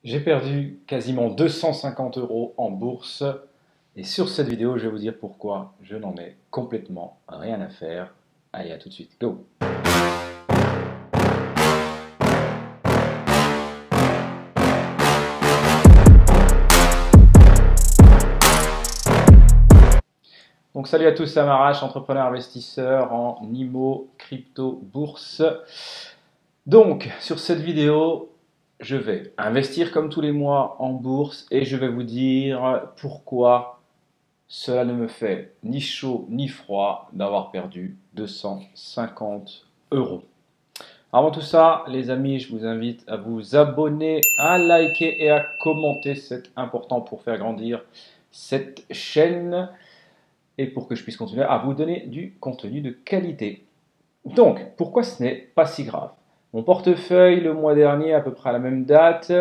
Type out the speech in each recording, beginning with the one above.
J'ai perdu quasiment 250 euros en bourse et sur cette vidéo, je vais vous dire pourquoi je n'en ai complètement rien à faire. Allez, à tout de suite, go! Donc salut à tous, c'est Amarache, entrepreneur investisseur en IMO, crypto, bourse. Donc sur cette vidéo, je vais investir comme tous les mois en bourse et je vais vous dire pourquoi cela ne me fait ni chaud ni froid d'avoir perdu 250 euros. Avant tout ça, les amis, je vous invite à vous abonner, à liker et à commenter. C'est important pour faire grandir cette chaîne et pour que je puisse continuer à vous donner du contenu de qualité. Donc, pourquoi ce n'est pas si grave? Mon portefeuille, le mois dernier, à peu près à la même date,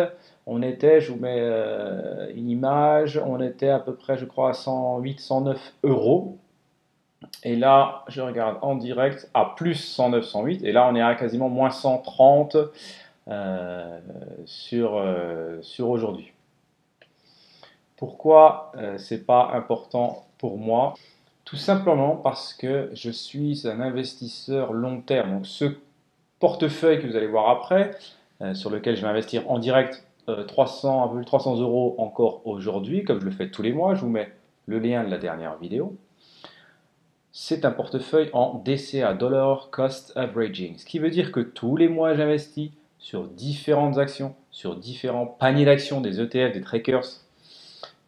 on était, je vous mets une image, on était à peu près, je crois, à 108, 109 euros. Et là, je regarde en direct à plus 109, 108. Et là, on est à quasiment moins 130 sur aujourd'hui. Pourquoi c'est pas important pour moi? Tout simplement parce que je suis un investisseur long terme. Donc ce portefeuille que vous allez voir après, sur lequel je vais investir en direct 300, un peu 300 euros encore aujourd'hui, comme je le fais tous les mois, je vous mets le lien de la dernière vidéo. C'est un portefeuille en DCA, Dollar Cost Averaging, ce qui veut dire que tous les mois j'investis sur différentes actions, sur différents paniers d'actions, des ETF, des trackers,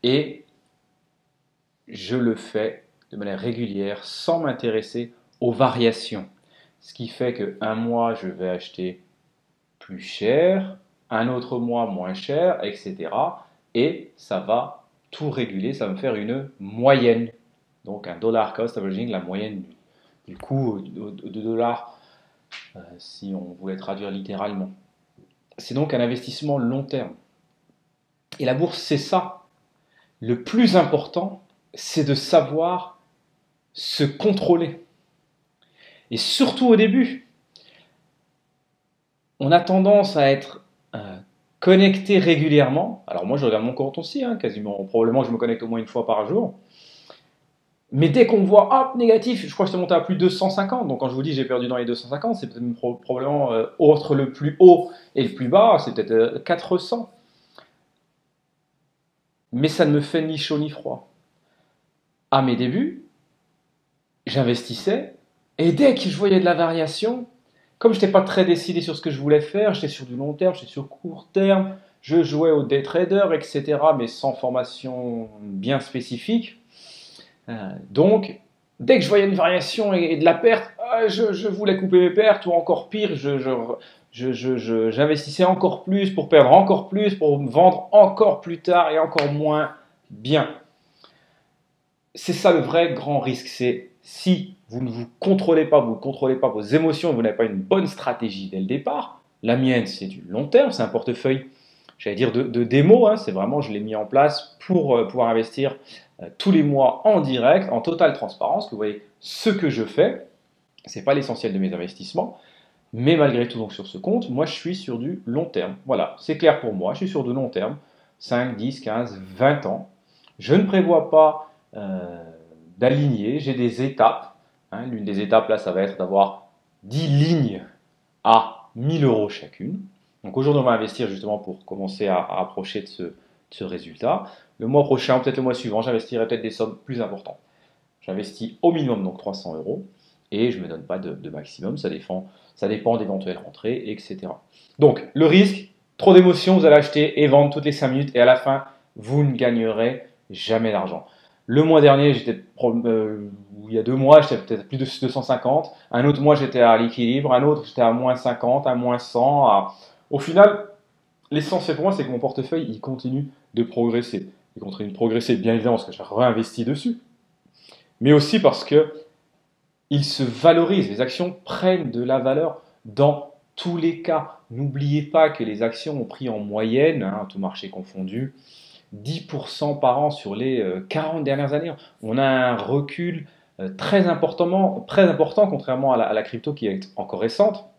et je le fais de manière régulière sans m'intéresser aux variations. Ce qui fait qu'un mois, je vais acheter plus cher, un autre mois moins cher, etc. Et ça va tout réguler, ça va me faire une moyenne. Donc un dollar cost averaging, la moyenne du coût de dollars, si on voulait traduire littéralement. C'est donc un investissement long terme. Et la bourse, c'est ça. Le plus important, c'est de savoir se contrôler. Et surtout au début, on a tendance à être connecté régulièrement. Alors moi, je regarde mon compte aussi, quasiment. Probablement, je me connecte au moins une fois par jour. Mais dès qu'on voit, hop, négatif, je crois que c'est monté à plus de 250. Donc quand je vous dis j'ai perdu dans les 250, c'est peut-être probablement entre le plus haut et le plus bas, c'est peut-être 400. Mais ça ne me fait ni chaud ni froid. À mes débuts, j'investissais, et dès que je voyais de la variation, comme je n'étais pas très décidé sur ce que je voulais faire, j'étais sur du long terme, j'étais sur court terme, je jouais au day trader, etc., mais sans formation bien spécifique. Donc, dès que je voyais une variation et de la perte, je voulais couper mes pertes, ou encore pire, j'investissais encore plus pour perdre encore plus, pour me vendre encore plus tard et encore moins bien. C'est ça le vrai grand risque, c'est si vous ne vous contrôlez pas, vous ne contrôlez pas vos émotions, vous n'avez pas une bonne stratégie dès le départ. La mienne, c'est du long terme, c'est un portefeuille, j'allais dire de démo, c'est vraiment, je l'ai mis en place pour pouvoir investir tous les mois en direct, en totale transparence, que vous voyez ce que je fais. Ce n'est pas l'essentiel de mes investissements, mais malgré tout, donc sur ce compte, moi je suis sur du long terme. Voilà, c'est clair pour moi, je suis sur du long terme, 5, 10, 15, 20 ans. Je ne prévois pas d'aligner, j'ai des étapes. L'une des étapes là, ça va être d'avoir 10 lignes à 1000 euros chacune. Donc aujourd'hui, on va investir justement pour commencer à approcher de ce résultat. Le mois prochain, peut-être le mois suivant, j'investirai peut-être des sommes plus importantes. J'investis au minimum donc 300 euros et je ne me donne pas de maximum, ça dépend d'éventuelles rentrées, etc. Donc le risque, trop d'émotions, vous allez acheter et vendre toutes les 5 minutes et à la fin, vous ne gagnerez jamais d'argent. Le mois dernier, il y a 2 mois, j'étais peut-être à plus de 250. Un autre mois, j'étais à l'équilibre. Un autre, j'étais à moins 50, à moins 100. Au final, l'essentiel pour moi, c'est que mon portefeuille, il continue de progresser. Il continue de progresser, bien évidemment, parce que j'ai réinvesti dessus. Mais aussi parce que il se valorise. Les actions prennent de la valeur dans tous les cas. N'oubliez pas que les actions ont pris en moyenne, tout marché confondu, 10% par an sur les 40 dernières années. On a un recul très important, contrairement à la crypto qui est encore récente.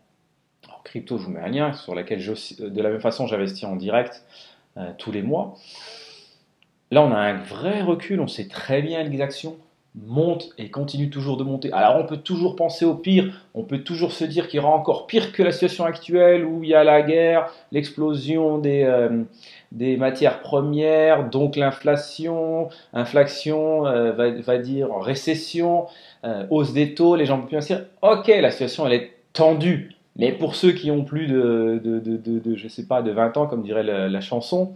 En crypto, je vous mets un lien sur laquelle de la même façon j'investis en direct tous les mois. Là, on a un vrai recul, on sait très bien que les actions montent et continuent toujours de monter. Alors, on peut toujours penser au pire, on peut toujours se dire qu'il y aura encore pire que la situation actuelle où il y a la guerre, l'explosion des matières premières, donc l'inflation, va dire récession, hausse des taux, les gens ne peuvent plus investir. Ok, la situation, elle est tendue. Mais pour ceux qui ont plus je sais pas, de 20 ans, comme dirait la chanson,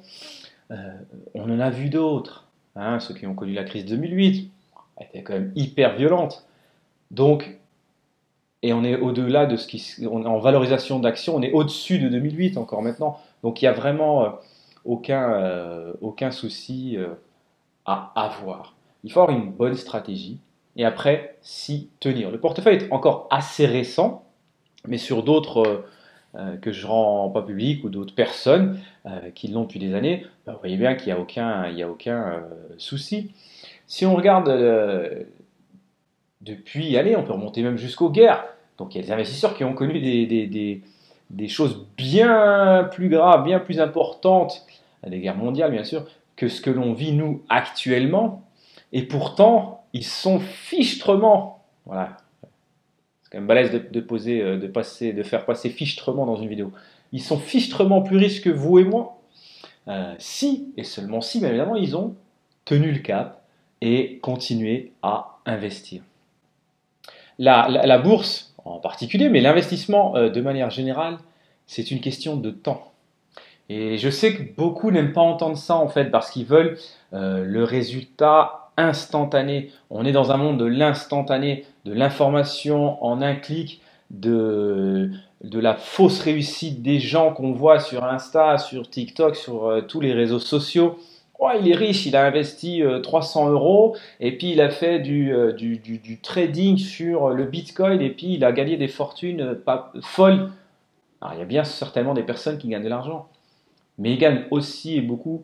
euh, on en a vu d'autres. Hein, ceux qui ont connu la crise 2008, elle était quand même hyper violente. Donc, et on est au-delà de on est en valorisation d'actions, on est au-dessus de 2008 encore maintenant. Donc, il n'y a vraiment aucun souci à avoir. Il faut avoir une bonne stratégie et après s'y tenir. Le portefeuille est encore assez récent, mais sur d'autres que je ne rends pas public ou d'autres personnes qui l'ont depuis des années, ben, vous voyez bien qu'il n'y a aucun souci. Si on regarde depuis, allez, on peut remonter même jusqu'aux guerres. Donc il y a des investisseurs qui ont connu des choses bien plus graves, bien plus importantes, des guerres mondiales bien sûr, que ce que l'on vit nous actuellement. Et pourtant, ils sont fichtrement, voilà, c'est quand même balèze de faire passer fichtrement dans une vidéo. Ils sont fichtrement plus riches que vous et moi, si, et seulement si, bien évidemment, ils ont tenu le cap et continué à investir. La bourse en particulier, mais l'investissement de manière générale, c'est une question de temps. Et je sais que beaucoup n'aiment pas entendre ça en fait, parce qu'ils veulent le résultat instantané. On est dans un monde de l'instantané, de l'information en un clic, de la fausse réussite des gens qu'on voit sur Insta, sur TikTok, sur tous les réseaux sociaux. Oh, il est riche, il a investi 300 euros et puis il a fait du trading sur le Bitcoin et puis il a gagné des fortunes pas folles. Alors il y a bien certainement des personnes qui gagnent de l'argent, mais ils gagnent aussi et beaucoup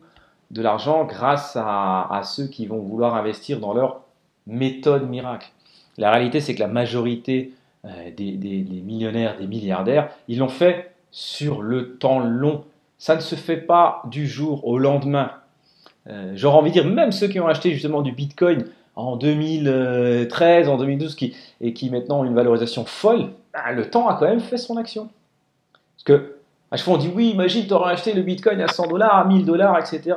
de l'argent grâce à ceux qui vont vouloir investir dans leur méthode miracle. La réalité, c'est que la majorité des millionnaires, des milliardaires, ils l'ont fait sur le temps long. Ça ne se fait pas du jour au lendemain. J'aurais envie de dire, même ceux qui ont acheté justement du Bitcoin en 2013, en 2012, et qui maintenant ont une valorisation folle, bah, le temps a quand même fait son action. Parce que à chaque fois on dit, oui, imagine, tu aurais acheté le Bitcoin à 100 dollars, à 1000 dollars, etc.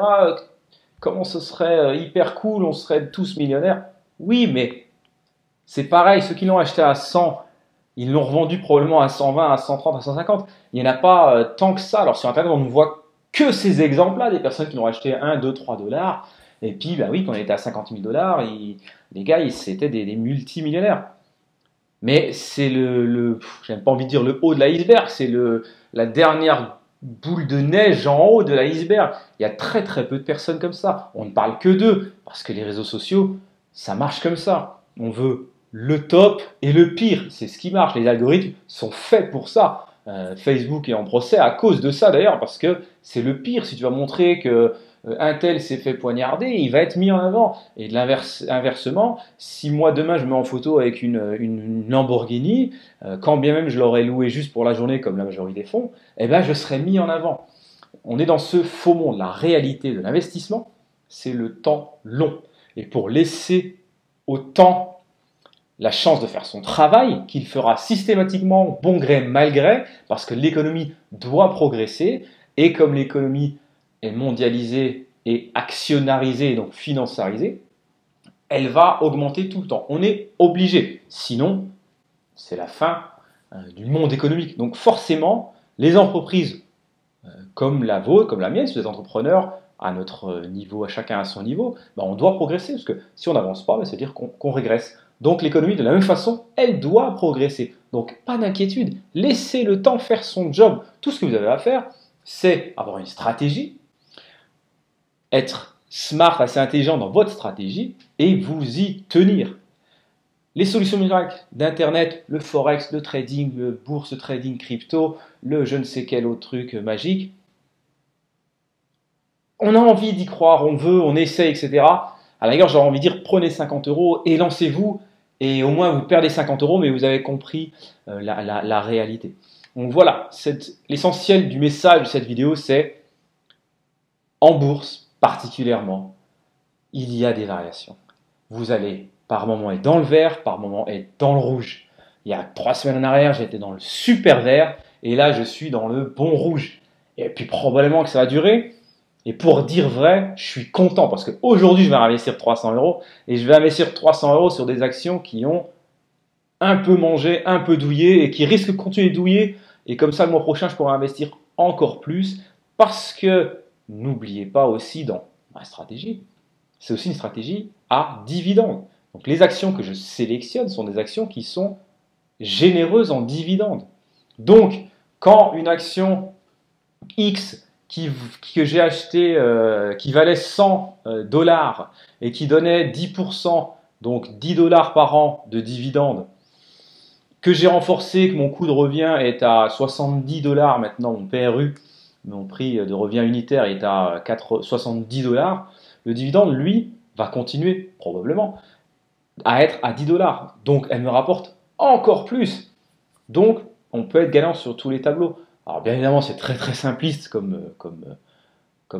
Comment ce serait hyper cool, on serait tous millionnaires. Oui, mais c'est pareil, ceux qui l'ont acheté à 100, ils l'ont revendu probablement à 120, à 130, à 150. Il n'y en a pas tant que ça. Alors sur Internet, on ne voit que ces exemples-là, des personnes qui l'ont acheté 1, 2, 3 dollars. Et puis, bah oui, quand on était à 50 000 dollars, les gars, c'était des multimillionnaires. Mais c'est j'aime pas envie de dire le haut de l'iceberg, c'est la dernière boule de neige en haut de l'iceberg. Il y a très très peu de personnes comme ça. On ne parle que d'eux, parce que les réseaux sociaux, ça marche comme ça. On veut le top et le pire, c'est ce qui marche. Les algorithmes sont faits pour ça. Facebook est en procès à cause de ça d'ailleurs, parce que c'est le pire. Si tu vas montrer que un tel s'est fait poignarder, il va être mis en avant. Et inversement, si moi demain je me mets en photo avec une Lamborghini, quand bien même je l'aurais loué juste pour la journée comme la majorité font, eh ben je serai mis en avant. On est dans ce faux monde. La réalité de l'investissement, c'est le temps long. Et pour laisser au temps la chance de faire son travail, qu'il fera systématiquement bon gré mal gré, parce que l'économie doit progresser, et comme l'économie est mondialisée et actionnarisée, donc financiarisée, elle va augmenter tout le temps. On est obligé, sinon c'est la fin du monde économique. Donc forcément, les entreprises comme la vôtre, comme la mienne, si vous êtes entrepreneur, à notre niveau, à chacun à son niveau, ben on doit progresser, parce que si on n'avance pas, ben ça veut dire qu'on régresse. Donc l'économie, de la même façon, elle doit progresser. Donc pas d'inquiétude, laissez le temps faire son job. Tout ce que vous avez à faire, c'est avoir une stratégie, être smart, assez intelligent dans votre stratégie, et vous y tenir. Les solutions miracles d'Internet, le Forex, le trading, le bourse trading crypto, le je ne sais quel autre truc magique, on a envie d'y croire, on veut, on essaie, etc. À la rigueur, j'aurais envie de dire, prenez 50 euros et lancez-vous, et au moins vous perdez 50 euros, mais vous avez compris la réalité. Donc voilà, l'essentiel du message de cette vidéo, c'est En bourse, particulièrement, il y a des variations. Vous allez par moment être dans le vert, par moment être dans le rouge. Il y a 3 semaines en arrière, j'étais dans le super vert, et là, je suis dans le bon rouge. Et puis probablement que ça va durer. Et pour dire vrai, je suis content parce qu'aujourd'hui, je vais investir 300 euros et je vais investir 300 euros sur des actions qui ont un peu mangé, un peu douillé et qui risquent de continuer de douiller. Et comme ça, le mois prochain, je pourrai investir encore plus parce que n'oubliez pas aussi dans ma stratégie, c'est aussi une stratégie à dividende. Donc les actions que je sélectionne sont des actions qui sont généreuses en dividendes. Donc, quand une action X que j'ai acheté, qui valait 100 dollars et qui donnait 10%, donc 10 dollars par an de dividendes, que j'ai renforcé, que mon coût de revient est à 70 dollars maintenant, mon PRU, mon prix de revient unitaire est à 70 dollars, le dividende, lui, va continuer probablement à être à 10 dollars. Donc, elle me rapporte encore plus. Donc, on peut être gagnant sur tous les tableaux. Alors, bien évidemment, c'est très très simpliste comme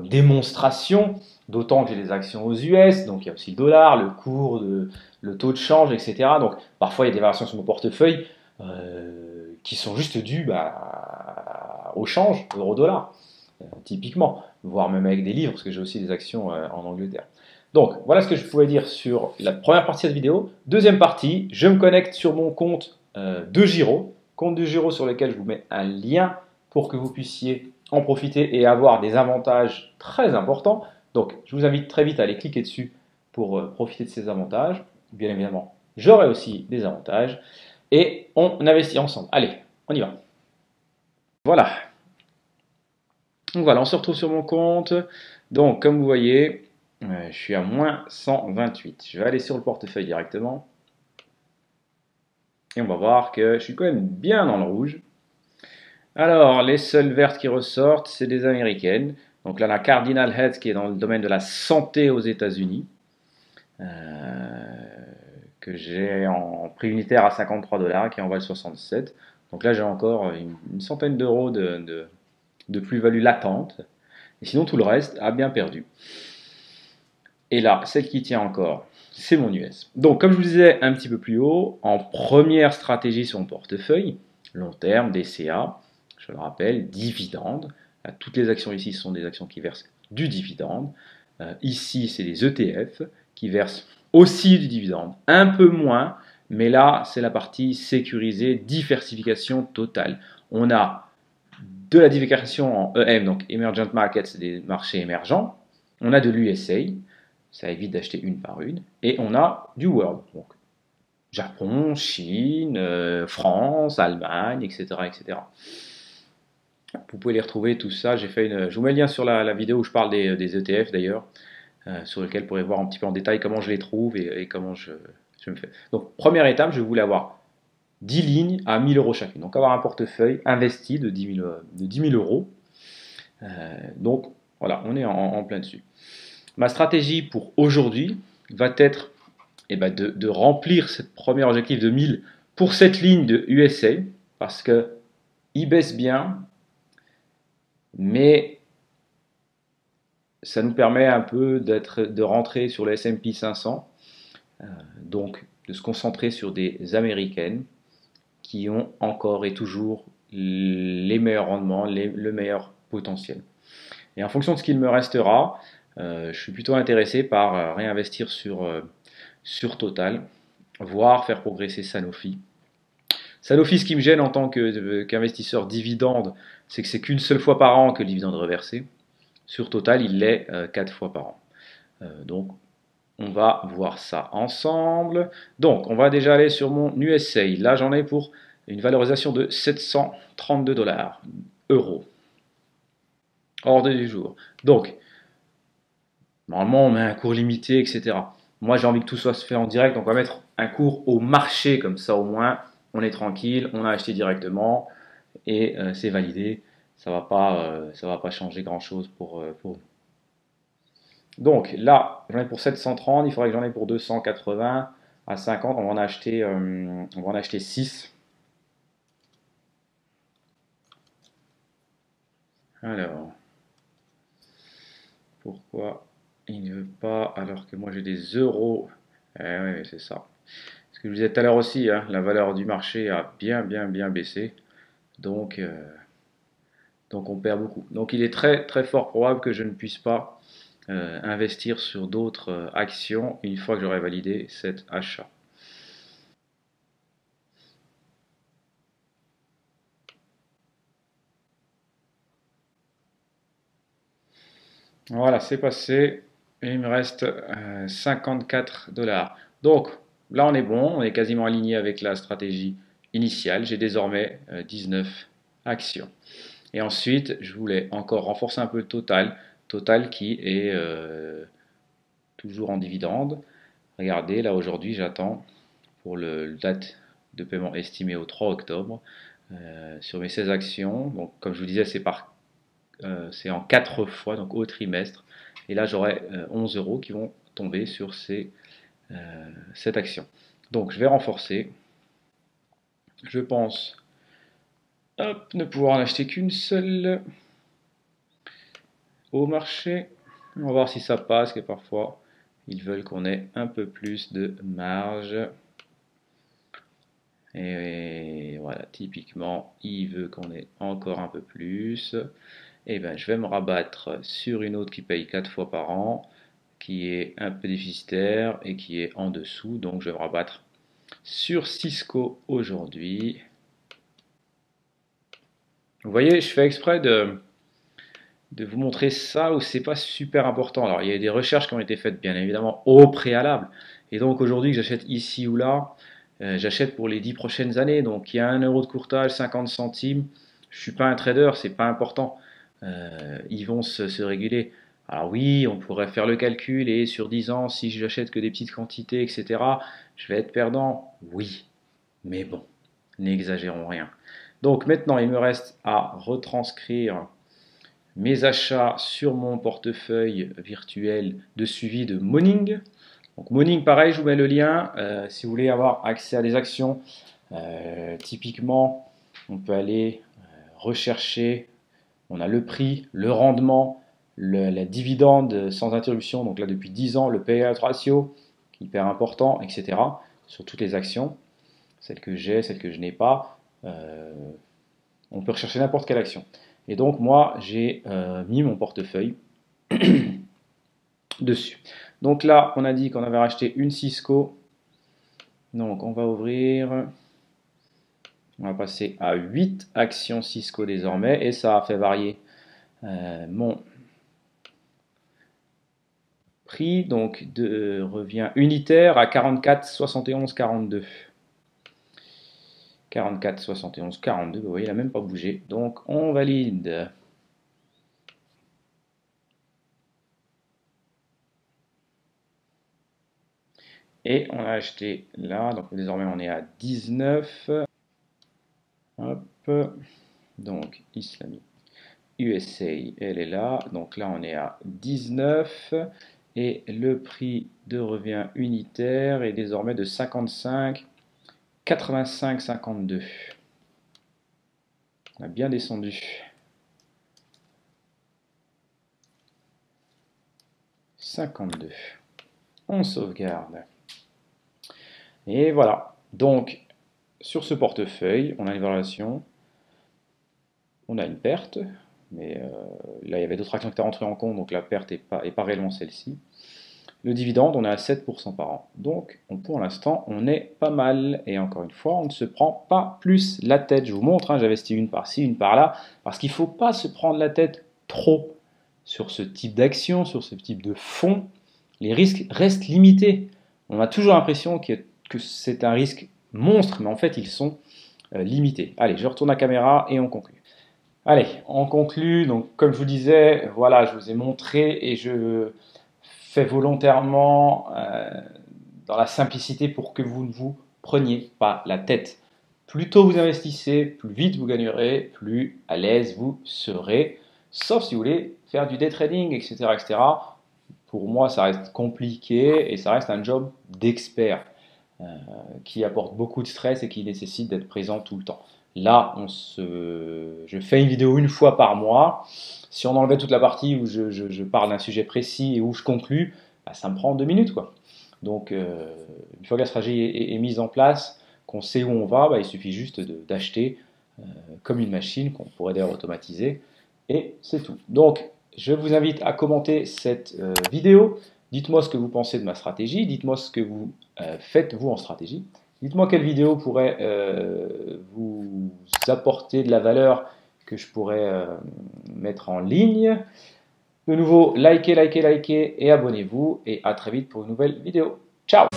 démonstration, d'autant que j'ai des actions aux US, donc il y a aussi le dollar, le cours, le taux de change, etc. Donc, parfois, il y a des variations sur mon portefeuille qui sont juste dues au change euro-dollar, typiquement, voire même avec des livres, parce que j'ai aussi des actions en Angleterre. Donc, voilà ce que je pouvais dire sur la première partie de cette vidéo. Deuxième partie, je me connecte sur mon compte de Giro, compte de Giro sur lequel je vous mets un lien pour que vous puissiez en profiter et avoir des avantages très importants. Donc, je vous invite très vite à aller cliquer dessus pour profiter de ces avantages. Bien évidemment, j'aurai aussi des avantages. Et on investit ensemble. Allez, on y va. Voilà. Donc voilà, on se retrouve sur mon compte. Donc, comme vous voyez, je suis à moins 128. Je vais aller sur le portefeuille directement. Et on va voir que je suis quand même bien dans le rouge. Alors, les seules vertes qui ressortent, c'est des américaines. Donc là, la Cardinal Health qui est dans le domaine de la santé aux États-Unis, que j'ai en prix unitaire à 53 dollars, qui en valent 67. Donc là, j'ai encore une centaine d'euros de plus-value latente. Et sinon, tout le reste a bien perdu. Et là, celle qui tient encore, c'est mon US. Donc, comme je vous disais un petit peu plus haut, en première stratégie sur mon portefeuille, long terme, DCA, je le rappelle, dividende. Toutes les actions ici sont des actions qui versent du dividende. Ici, c'est des ETF qui versent aussi du dividende, un peu moins, mais là, c'est la partie sécurisée, diversification totale. On a de la diversification en EM, donc Emergent Markets, c'est des marchés émergents. On a de l'USA, ça évite d'acheter une par une. Et on a du World, donc Japon, Chine, France, Allemagne, etc., etc. Vous pouvez les retrouver, tout ça. Je vous mets le lien sur la vidéo où je parle des ETF d'ailleurs, sur lequel vous pourrez voir un petit peu en détail comment je les trouve et comment je me fais. Donc, première étape, je voulais avoir 10 lignes à 1000 euros chacune. Donc, avoir un portefeuille investi de 10 000 euros. Donc, voilà, on est en plein dessus. Ma stratégie pour aujourd'hui va être de remplir ce premier objectif de 1000 pour cette ligne de USA, parce qu'il baisse bien, mais ça nous permet un peu de rentrer sur le S&P 500, donc de se concentrer sur des américaines qui ont encore et toujours les meilleurs rendements, le meilleur potentiel. Et en fonction de ce qu'il me restera, je suis plutôt intéressé par réinvestir sur Total, voire faire progresser Sanofi. Sanofi, ce qui me gêne en tant qu'investisseur dividende, c'est que c'est qu'une seule fois par an que le dividende est reversé. Sur Total, il l'est 4 fois par an. Donc, on va voir ça ensemble. Donc, on va déjà aller sur mon USA. Là, j'en ai pour une valorisation de 732 dollars, euros. Ordre du jour. Donc, normalement, on met un cours limité, etc. Moi, j'ai envie que tout soit fait en direct, donc on va mettre un cours au marché, comme ça au moins, on est tranquille, on a acheté directement et c'est validé. Ça va pas changer grand-chose pour nous. Donc là, j'en ai pour 730, il faudrait que j'en ai pour 280 à 50, on va en acheter 6. Alors, Pourquoi il ne veut pas alors que moi j'ai des euros? Eh ouais, c'est ça. Ce que je vous disais tout à l'heure aussi, hein, la valeur du marché a bien baissé. Donc, donc on perd beaucoup. Donc il est très fort probable que je ne puisse pas investir sur d'autres actions une fois que j'aurai validé cet achat. Voilà, c'est passé. Et il me reste 54 dollars. Donc là, on est bon. On est quasiment aligné avec la stratégie initiale. J'ai désormais 19 actions. Et ensuite, je voulais encore renforcer un peu le total. Total qui est toujours en dividende. Regardez, là aujourd'hui, j'attends pour le date de paiement estimé au 3 octobre sur mes 16 actions. Donc, comme je vous disais, c'est en 4 fois, donc au trimestre. Et là, j'aurai 11 euros qui vont tomber sur cette action. Donc, je vais renforcer. Je pense hop, ne pouvoir en acheter qu'une seule au marché. On va voir si ça passe, que parfois ils veulent qu'on ait un peu plus de marge. Et voilà, typiquement, il veut qu'on ait encore un peu plus. Et ben, je vais me rabattre sur une autre qui paye 4 fois par an, qui est un peu déficitaire et qui est en dessous. Donc, je vais me rabattre sur Cisco aujourd'hui. Vous voyez, je fais exprès de vous montrer ça où c'est pas super important. Alors, il y a des recherches qui ont été faites, bien évidemment, au préalable. Et donc, aujourd'hui, que j'achète ici ou là, j'achète pour les 10 prochaines années. Donc, il y a 1 euro de courtage, 50 centimes. Je suis pas un trader, c'est pas important. Ils vont se réguler. Alors oui, on pourrait faire le calcul et sur 10 ans, si je n'achète que des petites quantités, etc., je vais être perdant. Oui, mais bon, n'exagérons rien. Donc maintenant, il me reste à retranscrire mes achats sur mon portefeuille virtuel de suivi de Morning. Donc Morning, pareil, je vous mets le lien. Si vous voulez avoir accès à des actions, typiquement, on peut aller rechercher, on a le prix, le rendement, la dividende sans interruption, donc là depuis 10 ans, le payout ratio, qui est hyper important, etc. Sur toutes les actions, celles que j'ai, celles que je n'ai pas. On peut rechercher n'importe quelle action. Et donc moi, j'ai mis mon portefeuille dessus. Donc là, on a dit qu'on avait racheté une Cisco. Donc on va ouvrir. On va passer à 8 actions Cisco désormais. Et ça a fait varier mon prix. Donc de revient unitaire à 44,71,42. 44,71,42. Vous voyez, il n'a même pas bougé. Donc on valide. Et on a acheté là, donc désormais on est à 19. Hop. Donc Islamic USA, elle est là. Donc là on est à 19. Et le prix de revient unitaire est désormais de 55, 85, 52. On a bien descendu. 52. On sauvegarde. Et voilà. Donc, sur ce portefeuille, on a une variation. On a une perte. Mais là, il y avait d'autres actions qui étaient rentrées en compte. Donc, la perte n'est pas réellement celle-ci. Le dividende, on est à 7% par an. Donc, pour l'instant, on est pas mal. Et encore une fois, on ne se prend pas plus la tête. Je vous montre, hein, j'investis une par-ci, une par-là. Parce qu'il ne faut pas se prendre la tête trop sur ce type d'action, sur ce type de fonds. Les risques restent limités. On a toujours l'impression que c'est un risque monstre, mais en fait, ils sont limités. Allez, je retourne à la caméra et on conclut. Allez, on conclut. Donc, comme je vous disais, voilà, je vous ai montré et je fais volontairement dans la simplicité pour que vous ne vous preniez pas la tête. Plus tôt vous investissez, plus vite vous gagnerez, plus à l'aise vous serez. Sauf si vous voulez faire du day trading, etc., etc. Pour moi, ça reste compliqué et ça reste un job d'expert qui apporte beaucoup de stress et qui nécessite d'être présent tout le temps. Là, je fais une vidéo une fois par mois. Si on enlevait toute la partie où je parle d'un sujet précis et où je conclus, bah, ça me prend 2 minutes, quoi. Donc, une fois que la stratégie est mise en place, qu'on sait où on va, bah, il suffit juste d'acheter comme une machine qu'on pourrait d'ailleurs automatiser. Et c'est tout. Donc, je vous invite à commenter cette vidéo. Dites-moi ce que vous pensez de ma stratégie. Dites-moi ce que vous faites, vous, en stratégie. Dites-moi quelle vidéo pourrait vous apporter de la valeur que je pourrais mettre en ligne. De nouveau, likez, likez, likez et abonnez-vous. Et à très vite pour une nouvelle vidéo. Ciao!